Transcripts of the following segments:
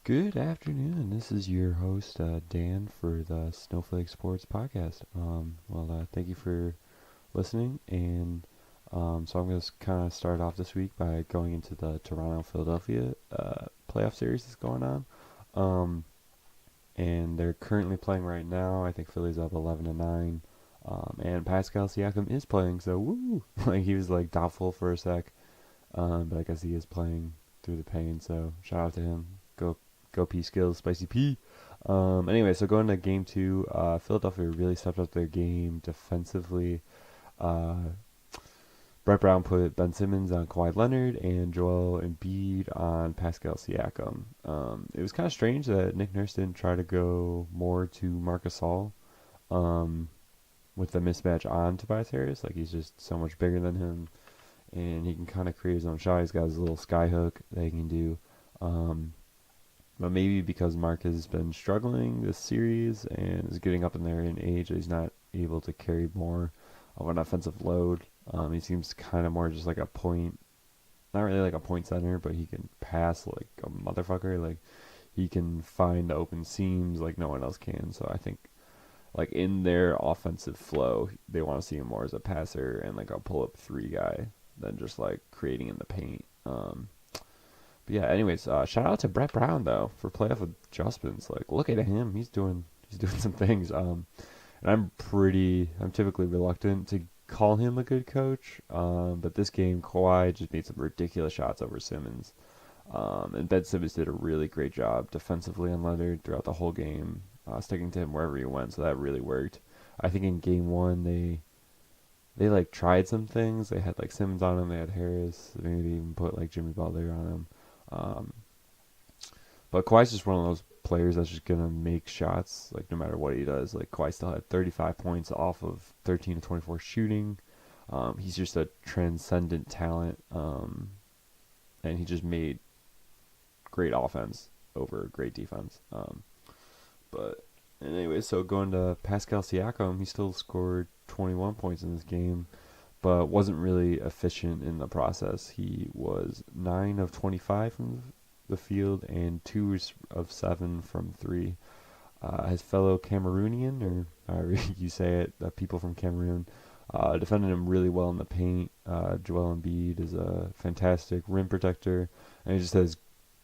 Good afternoon. This is your host, Dan, for the Snowflake Sports Podcast. Thank you for listening. So I'm going to kind of start off this week by going into the Toronto-Philadelphia playoff series that's going on. Um, and they're currently playing right now. I think Philly's up 11-9. And Pascal Siakam is playing, so woo! Like he was like doubtful for a sec, but I guess he is playing through the pain. So shout out to him. Go P skills, spicy P. Anyway, so going to game two, Philadelphia really stepped up their game defensively. Uh, Brett Brown put Ben Simmons on Kawhi Leonard and Joel Embiid on Pascal Siakam. It was kind of strange that Nick Nurse didn't try to go more to Marc Gasol um, with the mismatch on Tobias Harris. Like, he's just so much bigger than him, and he can kind of create his own shot. He's got his little sky hook that he can do. But maybe because Mark has been struggling this series and is getting up in there in age, he's not able to carry more of an offensive load. He seems kind of more just like a point, not really like a point center, but he can pass like a motherfucker. Like he can find the open seams like no one else can. So I think like in their offensive flow, they want to see him more as a passer and like a pull up three guy than just like creating in the paint. But yeah, anyways, shout out to Brett Brown though for playoff adjustments. Like, look at him, he's doing some things. And I'm typically reluctant to call him a good coach. But this game, Kawhi just made some ridiculous shots over Simmons. And Ben Simmons did a really great job defensively on Leonard throughout the whole game, sticking to him wherever he went. So that really worked. I think in game one they like tried some things. They had like Simmons on him. They had Harris. Maybe they even put like Jimmy Butler on him. Um, but Kawhi's just one of those players that's just gonna make shots like no matter what he does. Like Kawhi still had 35 points off of 13 to 24 shooting. He's just a transcendent talent, and he just made great offense over great defense. But anyway, so going to Pascal Siakam, he still scored 21 points in this game, but wasn't really efficient in the process. He was 9 of 25 from the field and 2 of 7 from 3. His fellow Cameroonian, or however you say it, the people from Cameroon, defended him really well in the paint. Joel Embiid is a fantastic rim protector, and he just has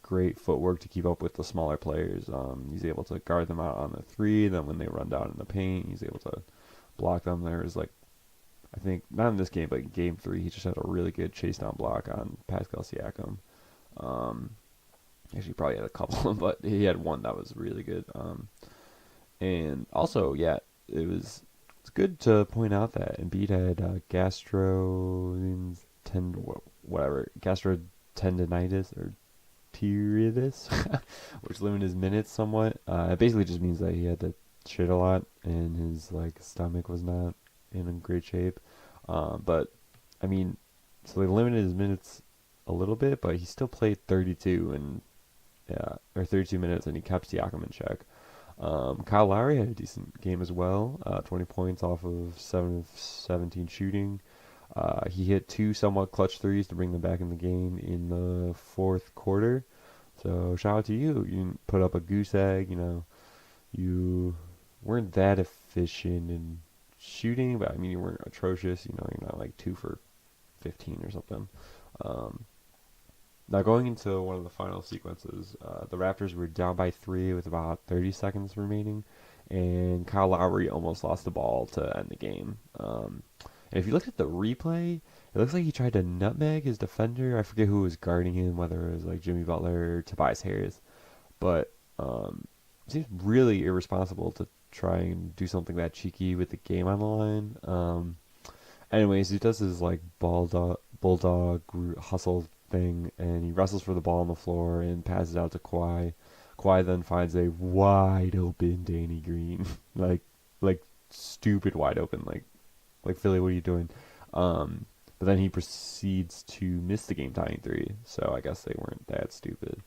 great footwork to keep up with the smaller players. He's able to guard them out on the three. Then when they run down in the paint, he's able to block them. There's like, I think not in this game, but in game 3, he just had a really good chase down block on Pascal Siakam. Actually, probably had a couple, but he had one that was really good. And also, yeah, it's good to point out that Embiid had gastrotendinitis or tendinitis, which limited his minutes somewhat. It basically just means that he had to shit a lot and his like stomach was not in great shape. But I mean, so they limited his minutes a little bit, but he still played 32 minutes, and he kept Siakam in check. Kyle Lowry had a decent game as well. 20 points off of 7 of 17 shooting. He hit 2 somewhat clutch threes to bring them back in the game in the fourth quarter. So shout out to you. You put up a goose egg. You weren't that efficient in shooting, but I mean you weren't atrocious. You're not like 2 for 15 or something. Now going into one of the final sequences, the Raptors were down by 3 with about 30 seconds remaining, and Kyle Lowry almost lost the ball to end the game. And if you look at the replay, it looks like he tried to nutmeg his defender. I forget who was guarding him, whether it was like Jimmy Butler or Tobias Harris, but it seems really irresponsible to try and do something that cheeky with the game on the line. Anyways, he does his like bulldog hustle thing, and he wrestles for the ball on the floor and passes out to Kawhi. Kawhi then finds a wide open Danny Green, like stupid wide open, like Philly, what are you doing? But then he proceeds to miss the game tying 3, so I guess they weren't that stupid.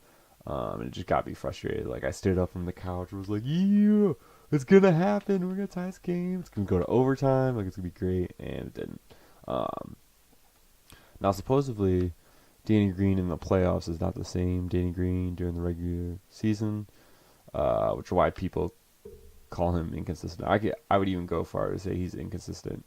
And it just got me frustrated. Like I stood up from the couch and was like, yeah, it's gonna happen. We're gonna tie this game. It's gonna go to overtime. Like it's gonna be great, and it didn't. Now supposedly Danny Green in the playoffs is not the same Danny Green during the regular season, which is why people call him inconsistent. I would even go far to say he's inconsistent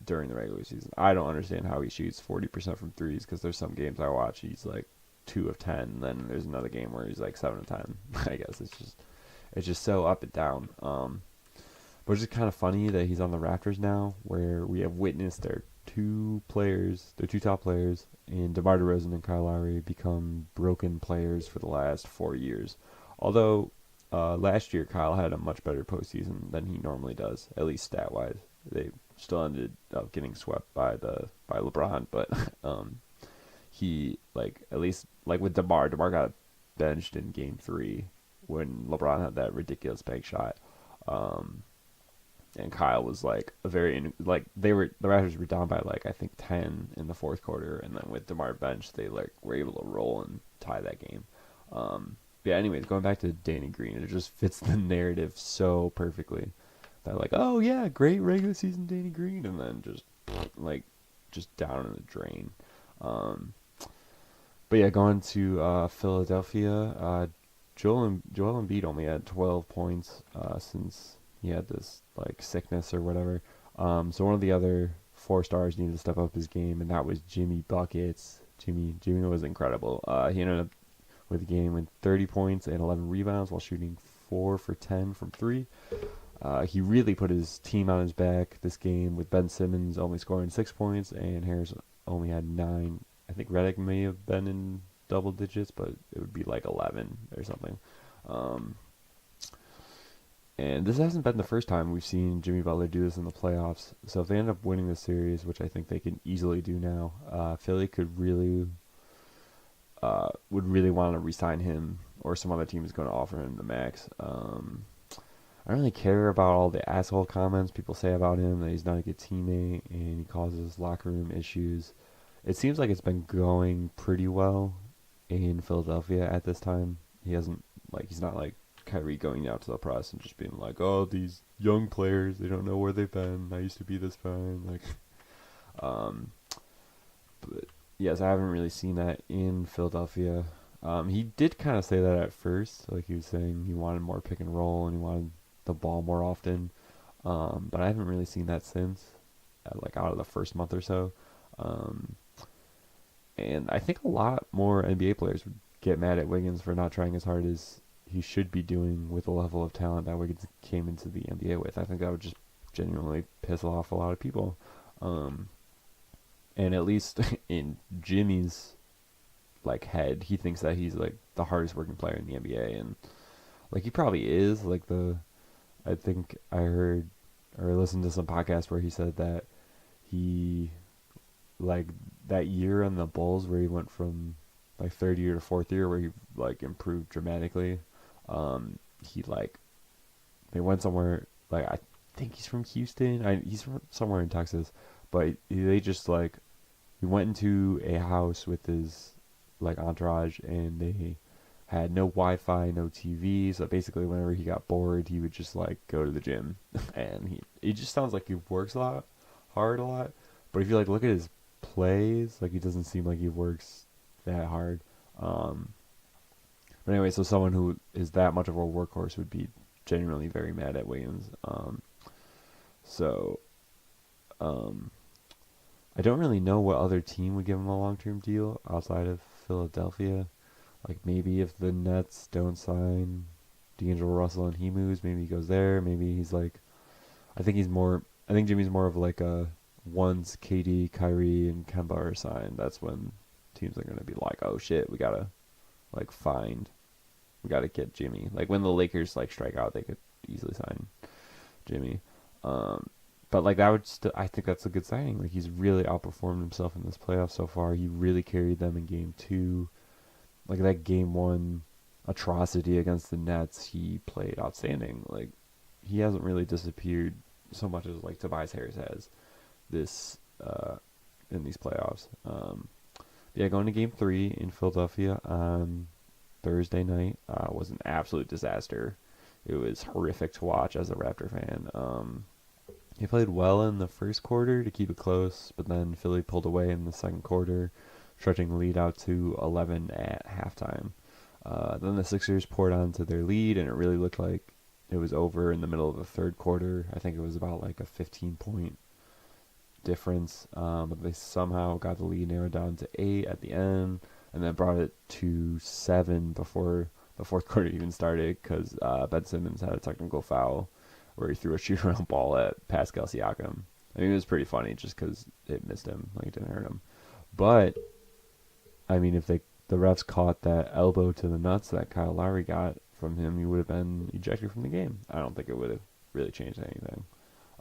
during the regular season. I don't understand how he shoots 40% from threes, because there's some games I watch he's like 2 of 10, and then there's another game where he's like 7 of 10. I guess it's just so up and down. But it's just kind of funny that he's on the Raptors now, where we have witnessed their two top players, and DeMar DeRozan and Kyle Lowry become broken players for the last 4 years. Although last year Kyle had a much better postseason than he normally does, at least stat wise. They still ended up getting swept by LeBron, but he at least with DeMar got benched in Game 3 when LeBron had that ridiculous bank shot. And Kyle was the Raptors were down by I think 10 in the fourth quarter, and then with DeMar bench they were able to roll and tie that game. Yeah, anyways, going back to Danny Green, it just fits the narrative so perfectly. That oh yeah, great regular season Danny Green, and then just down in the drain. But yeah, going to Philadelphia, Joel Embiid only had 12 points since he had this sickness or whatever. So one of the other 4 stars needed to step up his game, and that was Jimmy Buckets. Jimmy was incredible. He ended up with the game with 30 points and 11 rebounds while shooting 4 for 10 from 3. He really put his team on his back this game, with Ben Simmons only scoring 6 points and Harris only had 9. I think Redick may have been in double digits, but it would be 11 or something. And this hasn't been the first time we've seen Jimmy Butler do this in the playoffs. So if they end up winning the series, which I think they can easily do now, Philly could would really want to re-sign him, or some other team is going to offer him the max. I don't really care about all the asshole comments people say about him, that he's not a good teammate and he causes locker room issues. It seems like it's been going pretty well in Philadelphia at this time. He's not like Kyrie going out to the press and just being oh, these young players, they don't know where they've been. I used to be this fine. But yes, I haven't really seen that in Philadelphia. He did kind of say that at first. He was saying he wanted more pick and roll and he wanted the ball more often. But I haven't really seen that since, out of the first month or so. And I think a lot more NBA players would get mad at Wiggins for not trying as hard as he should be doing with the level of talent that Wiggins came into the NBA with. I think that would just genuinely piss off a lot of people. And at least in Jimmy's head, he thinks that he's the hardest working player in the NBA, and he probably is. I think I heard or listened to some podcast where he said that he that year on the Bulls where he went from third year to fourth year, where he improved dramatically. He they went somewhere, I think he's from Houston. He's from somewhere in Texas, but they just he went into a house with his entourage, and they had no Wi-Fi, no TV. So basically, whenever he got bored, he would just go to the gym, and he just sounds like he works hard a lot. But if you look at his plays, he doesn't seem like he works that hard. But anyway, so someone who is that much of a workhorse would be genuinely very mad at Wiggins. I don't really know what other team would give him a long-term deal outside of Philadelphia. Maybe if the Nets don't sign D'Angelo Russell and he moves, maybe he goes there. Maybe he's I think Jimmy's more of a once KD, Kyrie, and Kemba are signed, that's when teams are going to be oh shit, we got to we got to get Jimmy. When the Lakers strike out, they could easily sign Jimmy. But that would I think that's a good signing. He's really outperformed himself in this playoff so far. He really carried them in game 2. That game 1 atrocity against the Nets, he played outstanding. He hasn't really disappeared so much as Tobias Harris has this in these playoffs. Yeah, going to game 3 in Philadelphia on Thursday night was an absolute disaster. It was horrific to watch as a Raptor fan. He played well in the first quarter to keep it close, but then Philly pulled away in the second quarter, stretching the lead out to 11 at halftime. Then the Sixers poured onto their lead, and it really looked like it was over in the middle of the third quarter. I think it was about like a 15-point difference, but they somehow got the lead narrowed down to 8 at the end, and then brought it to 7 before the fourth quarter even started because Ben Simmons had a technical foul where he threw a shoot-around ball at Pascal Siakam. I mean, it was pretty funny just because it missed him, like it didn't hurt him. But I mean, if the refs caught that elbow to the nuts that Kyle Lowry got from him, he would have been ejected from the game. I don't think it would have really changed anything.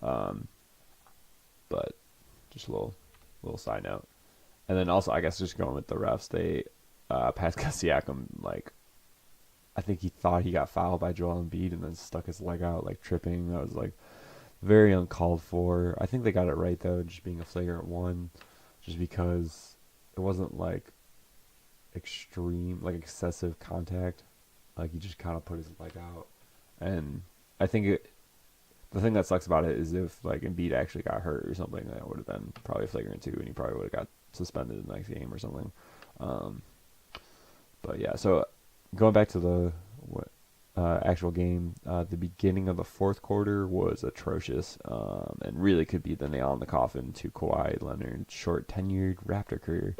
But just a little side note. And then also, I guess just going with the refs, they Pascal Siakam, like, I think he thought he got fouled by Joel Embiid and then stuck his leg out, like tripping. That was like very uncalled for. I think they got it right though, just being a flagrant one, just because it wasn't like extreme, like excessive contact. Like he just kind of put his leg out, and I think the thing that sucks about it is if like Embiid actually got hurt or something, that would have been probably a flagrant 2, and he probably would have got suspended in the next game or something. But yeah, so going back to the actual game, the beginning of the fourth quarter was atrocious, and really could be the nail in the coffin to Kawhi Leonard's short tenured Raptor career.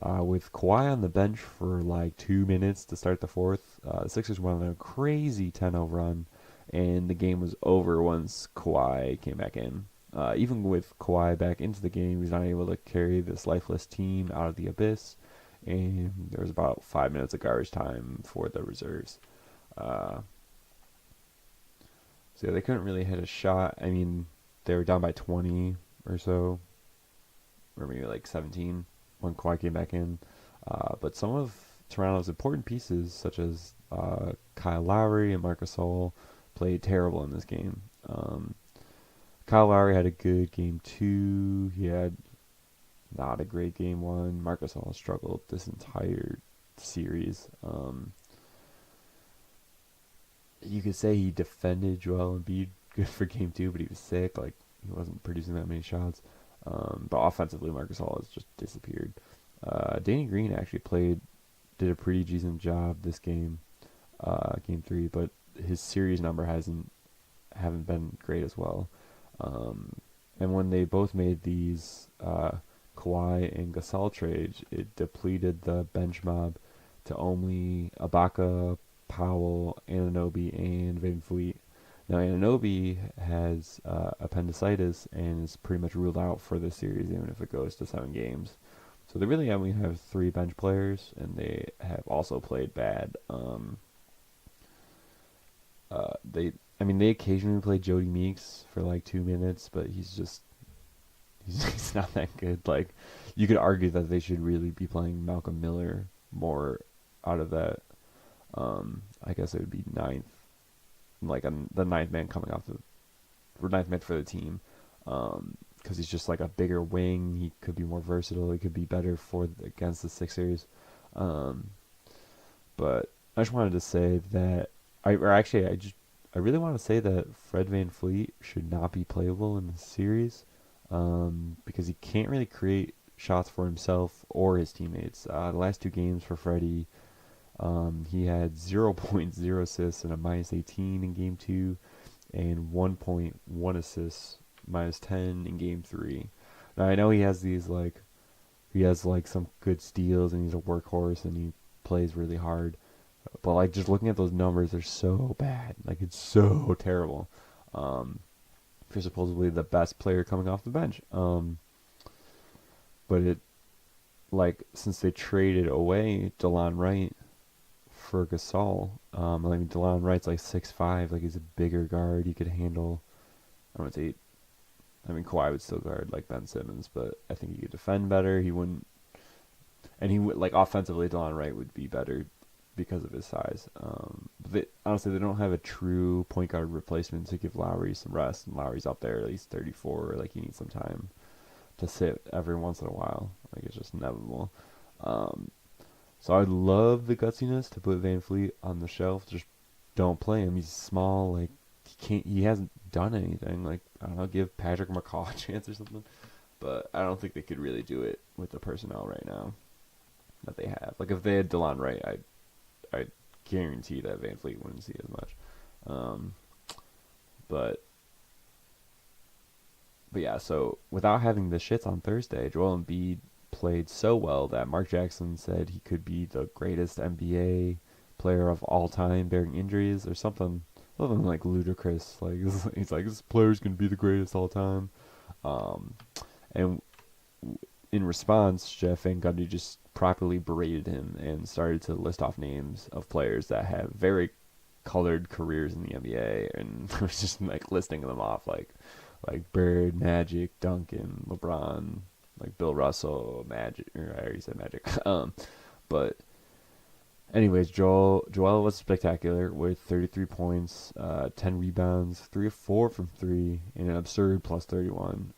With Kawhi on the bench for like 2 minutes to start the fourth, the Sixers went on a crazy 10-0 run, and the game was over once Kawhi came back in. Even with Kawhi back into the game, he was not able to carry this lifeless team out of the abyss, and there was about 5 minutes of garbage time for the reserves. So yeah, they couldn't really hit a shot. I mean, they were down by 20 or so, or maybe like 17 when Kawhi came back in. But some of Toronto's important pieces, such as Kyle Lowry and Marc Gasol, played terrible in this game. Kyle Lowry had a good game 2. He had not a great game 1. Marc Gasol struggled this entire series. You could say he defended Joel Embiid good for game 2, but he was sick. Like, he wasn't producing that many shots. But offensively, Marc Gasol has just disappeared. Danny Green actually did a pretty decent job this game, game 3, but his series number haven't been great as well. And when they both made these Kawhi and Gasol trades, it depleted the bench mob to only Ibaka, Powell, Anunoby, and VanVleet. Now, Anunoby has appendicitis and is pretty much ruled out for this series, even if it goes to 7 games. So they really only have 3 bench players, and they have also played bad. They occasionally play Jody Meeks for like 2 minutes, but he's not that good. Like, you could argue that they should really be playing Malcolm Miller more out of that. I guess it would be ninth, like the ninth man ninth man for the team, because he's just like a bigger wing. He could be more versatile. He could be better against the Sixers. But I just wanted to say that I really want to say that Fred VanVleet should not be playable in the series, because he can't really create shots for himself or his teammates. The last 2 games for Freddie, he had 0.0 assists and a -18 in game 2, and 1.1 assists, -10 in game 3. Now I know he has some good steals and he's a workhorse and he plays really hard, but like just looking at those numbers, they're so bad. Like, it's so terrible. For supposedly the best player coming off the bench. But since they traded away DeLon Wright for Gasol, DeLon Wright's like 6'5", like he's a bigger guard. He could handle, Kawhi would still guard like Ben Simmons, but I think he could defend better. Offensively, DeLon Wright would be better because of his size. But they don't have a true point guard replacement to give Lowry some rest, and Lowry's up there, he's 34, like he needs some time to sit every once in a while. Like, it's just inevitable. So I'd love the gutsiness to put VanVleet on the shelf. Just don't play him. He's small. Like, he hasn't done anything. Like, I don't know, give Patrick McCaw a chance or something. But I don't think they could really do it with the personnel right now. that they have. Like if they had DeLon Wright, I guarantee that Van Fleet wouldn't see as much. But yeah, so without having the shits on Thursday, Joel Embiid played so well that Mark Jackson said he could be the greatest NBA player of all time bearing injuries or something like ludicrous. Like he's like, this player's gonna be the greatest all time. And in response, Jeff Van Gundy just properly berated him and started to list off names of players that have very colored careers in the NBA, and was just like listing them off like Bird, Magic, Duncan, LeBron, like Bill Russell, Magic. Or I already said Magic. But anyways, Joel was spectacular with 33 points, 10 rebounds, 3 of 4 from 3, and an absurd plus 31.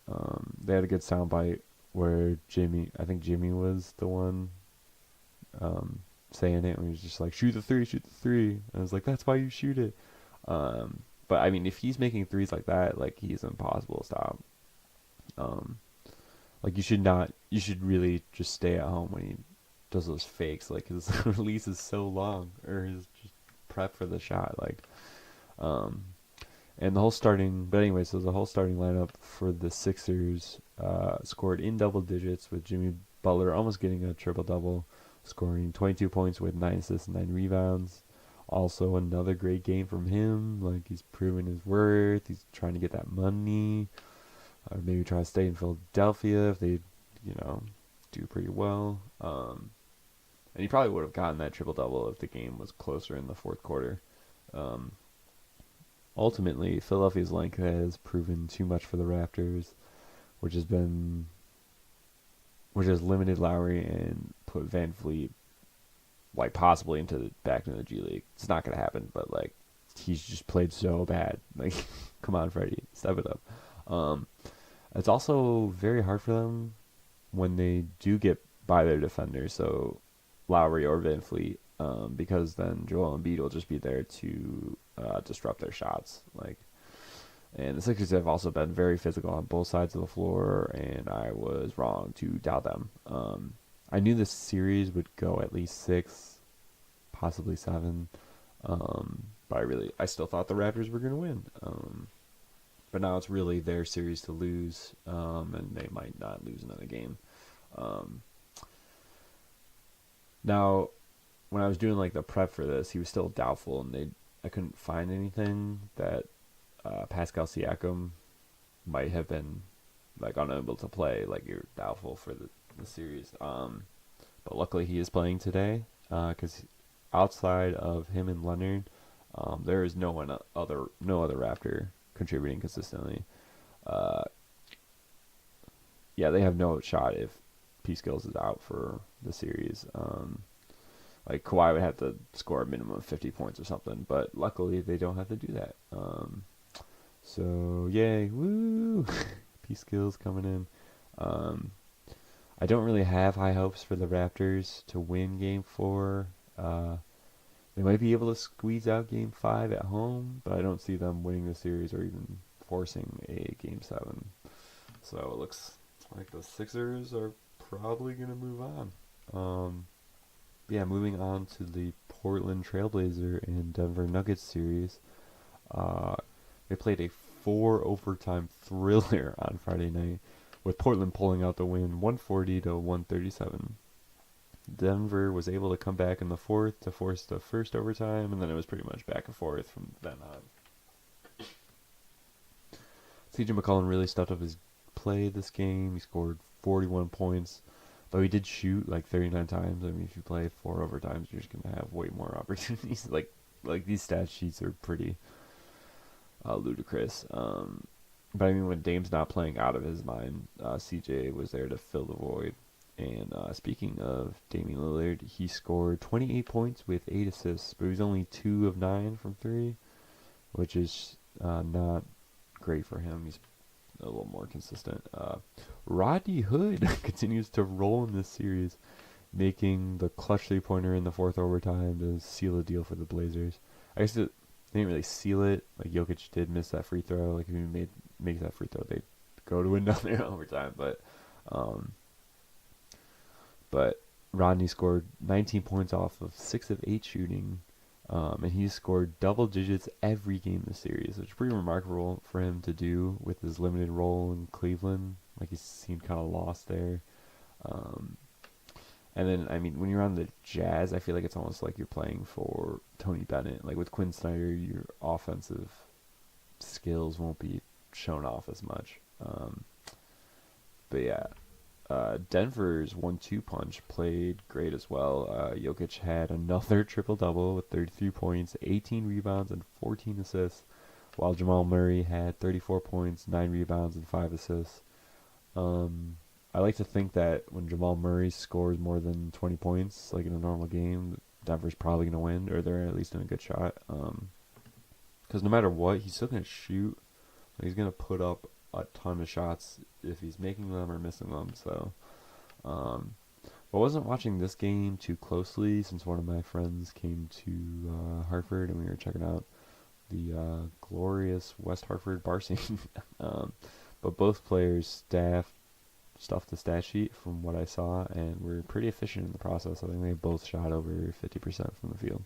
They had a good soundbite where I think Jimmy was the one saying it, and he was just like, shoot the three. And I was like, that's why you shoot it. But I mean, if he's making threes like that, like he's impossible to stop. Like you should really just stay at home when he does those fakes. Like his release is so long, or his just prep for the shot. Like, and the whole starting lineup for the Sixers scored in double digits, with Jimmy Butler almost getting a triple double, scoring 22 points with 9 assists and 9 rebounds. Also, another great game from him. Like, he's proving his worth. He's trying to get that money. Or maybe try to stay in Philadelphia if they, do pretty well. And he probably would have gotten that triple-double if the game was closer in the fourth quarter. Ultimately, Philadelphia's length has proven too much for the Raptors, which has limited Lowry and put Van Fleet like possibly back into the G League. It's not gonna happen, but like he's just played so bad. Like, come on, Freddie, step it up. It's also very hard for them when they do get by their defenders, so Lowry or Van Fleet, because then Joel Embiid will just be there to disrupt their shots. Like, and the Sixers have also been very physical on both sides of the floor, and I was wrong to doubt them. I knew this series would go at least 6, possibly 7. But I still thought the Raptors were going to win. But now it's really their series to lose, and they might not lose another game. Now, when I was doing like the prep for this, he was still doubtful, and I couldn't find anything that Pascal Siakam might have been like unable to play. Like, you're doubtful for the series. But luckily he is playing today, because outside of him and Leonard, there is no other Raptor contributing consistently. Yeah, they have no shot if P. Skills is out for the series. Like Kawhi would have to score a minimum of 50 points or something, but luckily they don't have to do that. So yay, woo! P. Skills coming in. I don't really have high hopes for the Raptors to win Game 4. They might be able to squeeze out Game 5 at home, but I don't see them winning the series or even forcing a Game 7. So it looks like the Sixers are probably going to move on. Yeah, moving on to the Portland Trailblazer and Denver Nuggets series. They played a 4-overtime thriller on Friday night, with Portland pulling out the win 140-137. Denver was able to come back in the fourth to force the first overtime, and then it was pretty much back and forth from then on. CJ McCollum really stepped up his play this game. He scored 41 points, though he did shoot like 39 times. I mean, if you play 4 overtimes, you're just going to have way more opportunities. like these stat sheets are pretty ludicrous. But I mean, when Dame's not playing out of his mind, CJ was there to fill the void. And speaking of Damian Lillard, he scored 28 points with 8 assists, but he was only 2 of 9 from 3, which is not great for him. He's a little more consistent. Rodney Hood continues to roll in this series, making the clutch 3-pointer in the fourth overtime to seal the deal for the Blazers. I guess they didn't really seal it. Like, Jokic did miss that free throw. Like, if he makes that free throw, they'd go to another overtime. But Rodney scored 19 points off of 6 of 8 shooting. And he scored double digits every game this series, which is pretty remarkable for him to do with his limited role in Cleveland. Like, he seemed kind of lost there. And then, I mean, when you're on the Jazz, I feel like it's almost like you're playing for Tony Bennett. Like, with Quinn Snyder, your offensive skills won't be shown off as much. But yeah, Denver's 1-2 punch played great as well. Jokic had another triple-double with 33 points, 18 rebounds, and 14 assists, while Jamal Murray had 34 points, 9 rebounds, and 5 assists. I like to think that when Jamal Murray scores more than 20 points, like in a normal game, Denver's probably going to win, or they're at least in a good shot. Because no matter what, he's still going to shoot. He's going to put up a ton of shots if he's making them or missing them. So, I wasn't watching this game too closely since one of my friends came to Hartford and we were checking out the glorious West Hartford bar scene. But both players stuffed the stat sheet from what I saw, and were pretty efficient in the process. I think they both shot over 50% from the field.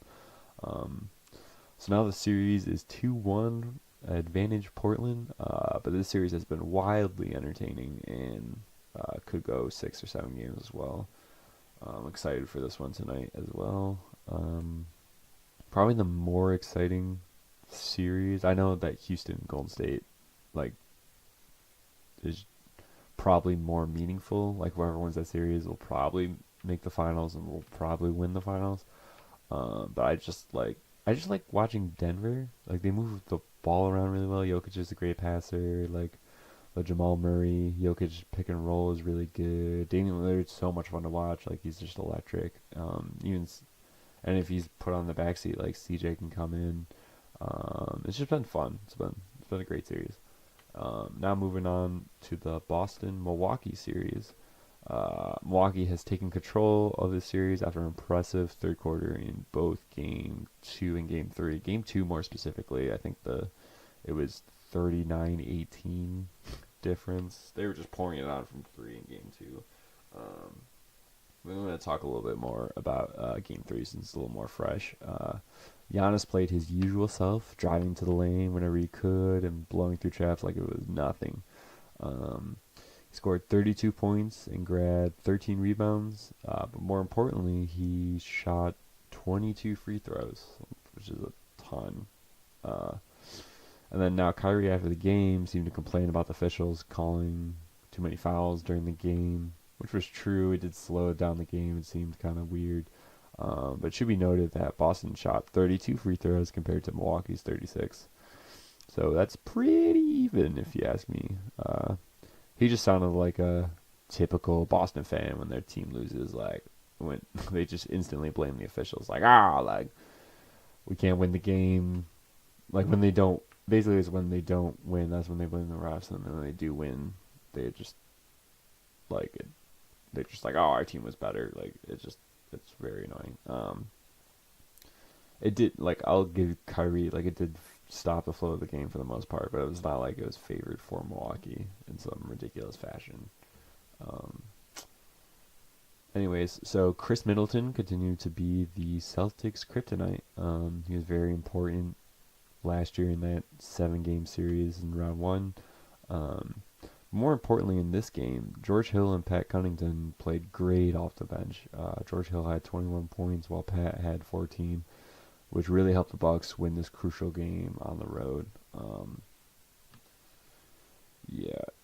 So now the series is 2-1 advantage Portland, but this series has been wildly entertaining and could go 6 or 7 games as well. I'm excited for this one tonight as well. Probably the more exciting series. I know that Houston Golden State is probably more meaningful. Like, whoever wins that series will probably make the finals and will probably win the finals. But I just like watching Denver. Like, they move the ball around really well. Jokic is a great passer. Like, the Jamal Murray, Jokic pick and roll is really good. Damian Lillard's so much fun to watch. Like, he's just electric. And if he's put on the backseat, like, CJ can come in. It's just been fun. It's been a great series. Now moving on to the Boston-Milwaukee series. Milwaukee has taken control of this series after an impressive third quarter in both Game 2 and Game 3. Game 2 more specifically, I think it was 39-18 difference. They were just pouring it on from 3 in Game 2. We're going to talk a little bit more about Game 3 since it's a little more fresh. Giannis played his usual self, driving to the lane whenever he could and blowing through traps like it was nothing. He scored 32 points and grabbed 13 rebounds, but more importantly, he shot 22 free throws, which is a ton. And then now Kyrie, after the game, seemed to complain about the officials calling too many fouls during the game, which was true. It did slow down the game. It seemed kind of weird. But it should be noted that Boston shot 32 free throws compared to Milwaukee's 36. So that's pretty even, if you ask me. He just sounded like a typical Boston fan when their team loses. Like, when they just instantly blame the officials. Like, we can't win the game. Like, when they don't, basically it's when they don't win, that's when they blame the refs. And then when they do win, they're just like, our team was better. Like, it's very annoying. It did, like, I'll give Kyrie, like, it did stop the flow of the game for the most part, but it was not like it was favored for Milwaukee in some ridiculous fashion. Anyways, so Chris Middleton continued to be the Celtics' kryptonite. He was very important last year in that 7-game series in round 1. More importantly, in this game, George Hill and Pat Connaughton played great off the bench. George Hill had 21 points while Pat had 14, which really helped the Bucks win this crucial game on the road.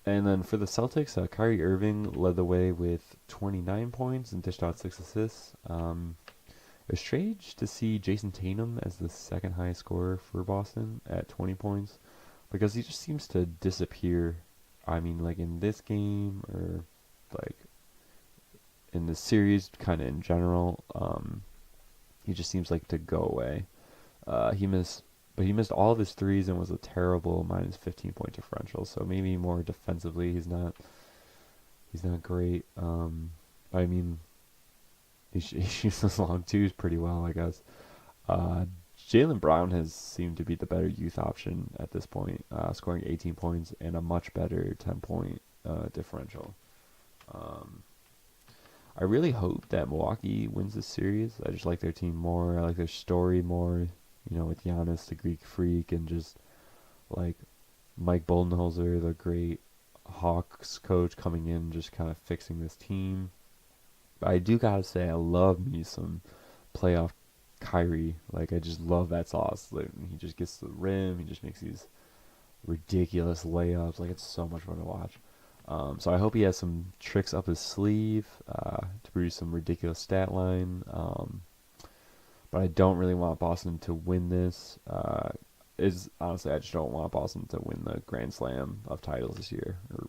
And then for the Celtics, Kyrie Irving led the way with 29 points and dished out 6 assists. It was strange to see Jason Tatum as the second highest scorer for Boston at 20 points, because he just seems to disappear. I mean, like, in this game, or like in the series, kind of in general, he just seems like to go away. He missed all of his threes and was a terrible minus 15-point differential. So maybe more defensively, he's not great. I mean, he shoots those long twos pretty well, I guess. Jaylen Brown has seemed to be the better youth option at this point, scoring 18 points and a much better 10-point differential. I really hope that Milwaukee wins this series. I just like their team more. I like their story more. With Giannis, the Greek freak, and just like Mike Budenholzer, the great Hawks coach, coming in, just kind of fixing this team. But I do gotta say, I love me some playoff Kyrie. Like, I just love that sauce. Like, he just gets to the rim. He just makes these ridiculous layups. Like, it's so much fun to watch. So I hope he has some tricks up his sleeve to produce some ridiculous stat line. But I don't really want Boston to win this. Honestly, I just don't want Boston to win the Grand Slam of titles this year. Or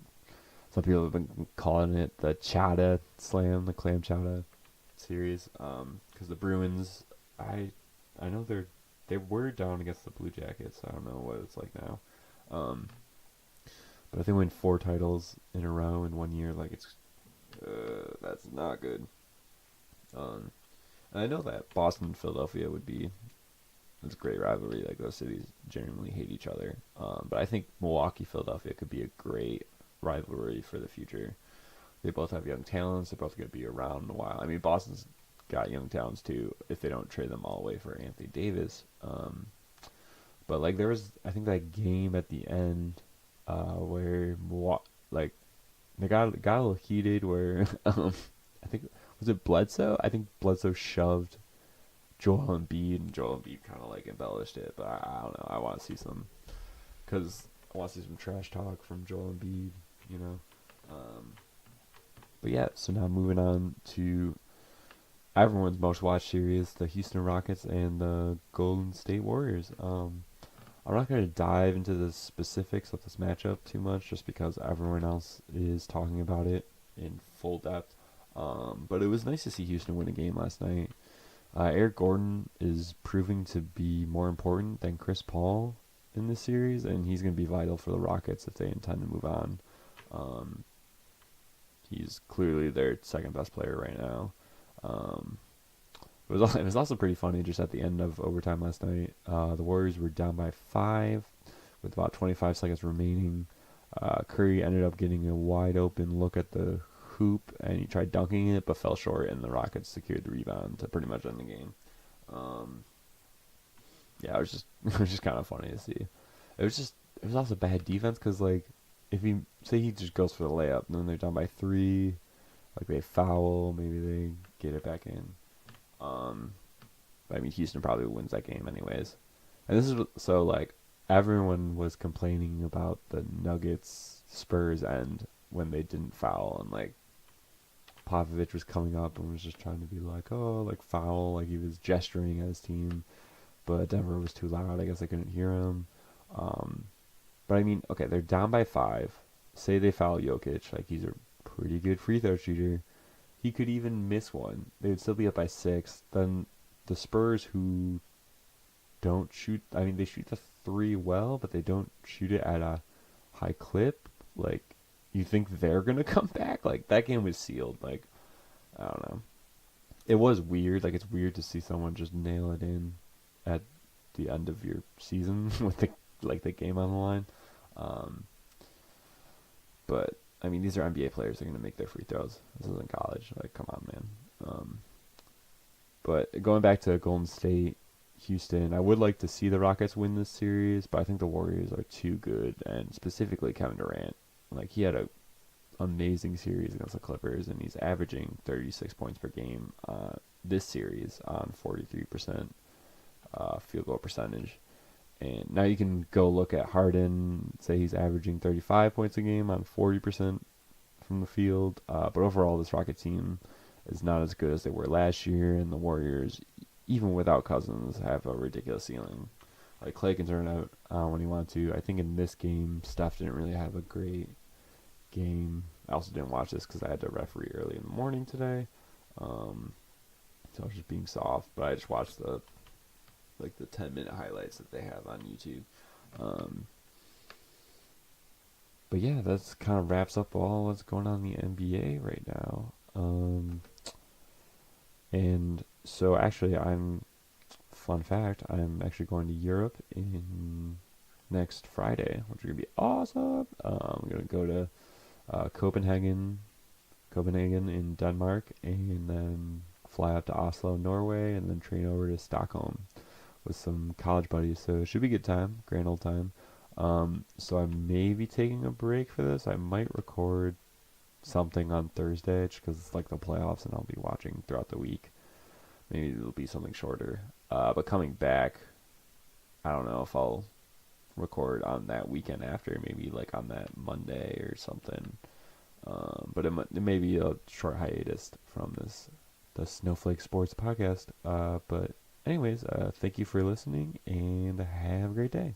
some people have been calling it the Chata Slam, the Clam Chata series. Because the Bruins, I know they were down against the Blue Jackets. I don't know what it's like now. But if they win 4 titles in a row in 1 year, like that's not good. And I know that Boston and Philadelphia would be it's a great rivalry. Like, those cities genuinely hate each other. But I think Milwaukee, Philadelphia could be a great rivalry for the future. They both have young talents. They're both going to be around in a while. I mean, Boston's got young talents too if they don't trade them all away for Anthony Davis. But like, there was, I think, that game at the end where like they got a little heated where I think, was it Bledsoe? I think Bledsoe shoved Joel Embiid, and Joel Embiid kind of like embellished it, but I don't know. I want to see some, because I want to see some trash talk from Joel Embiid, But yeah, so now moving on to everyone's most watched series, the Houston Rockets and the Golden State Warriors. I'm not going to dive into the specifics of this matchup too much, just because everyone else is talking about it in full depth. But it was nice to see Houston win a game last night. Eric Gordon is proving to be more important than Chris Paul in this series, and he's going to be vital for the Rockets if they intend to move on. He's clearly their second best player right now. It was also pretty funny just at the end of overtime last night. The Warriors were down by 5 with about 25 seconds remaining. Curry ended up getting a wide open look at the hoop, and he tried dunking it but fell short, and the Rockets secured the rebound to pretty much end the game. It was just kind of funny to see. It was also bad defense, because like, if he just goes for the layup and then they're down by 3, like they foul, maybe they get it back in. But I mean, Houston probably wins that game anyways. And this is so, like, everyone was complaining about the Nuggets Spurs end when they didn't foul, and like Popovich was coming up and was just trying to be like, oh, like, foul, like he was gesturing at his team, but Denver was too loud. I guess I couldn't hear him. But I mean, okay, they're down by 5. Say they foul Jokic, like, he's a pretty good free throw shooter. He could even miss one. They would still be up by 6. Then the Spurs, who don't shoot, I mean, they shoot the 3 well, but they don't shoot it at a high clip. Like, you think they're going to come back? Like, that game was sealed. Like, I don't know. It was weird. Like, it's weird to see someone just nail it in at the end of your season with the game on the line. But I mean, these are NBA players. They're going to make their free throws. This isn't college. Like, come on, man. But going back to Golden State, Houston, I would like to see the Rockets win this series, but I think the Warriors are too good, and specifically Kevin Durant. Like, he had a amazing series against the Clippers, and he's averaging 36 points per game this series on 43% field goal percentage. And now you can go look at Harden, say he's averaging 35 points a game on 40% from the field. But overall, this Rocket team is not as good as they were last year, and the Warriors, even without Cousins, have a ridiculous ceiling. Like, Clay can turn out when he wants to. I think in this game, Steph didn't really have a great game. I also didn't watch this because I had to referee early in the morning today. So I was just being soft, but I just watched the 10-minute highlights that they have on YouTube. But yeah, that's kind of wraps up all what's going on in the NBA right now. And so actually, fun fact, I'm actually going to Europe in next Friday, which is going to be awesome. I'm going to go to Copenhagen, Copenhagen in Denmark, and then fly out to Oslo, Norway, and then train over to Stockholm with some college buddies. So it should be a good time, grand old time. So I may be taking a break for this. I might record something on Thursday just because it's like the playoffs and I'll be watching throughout the week. Maybe it'll be something shorter. But coming back, I don't know if I'll record on that weekend after, maybe like on that Monday or something. But it may be a short hiatus from the Snowflake Sports Podcast. But anyways, thank you for listening and have a great day.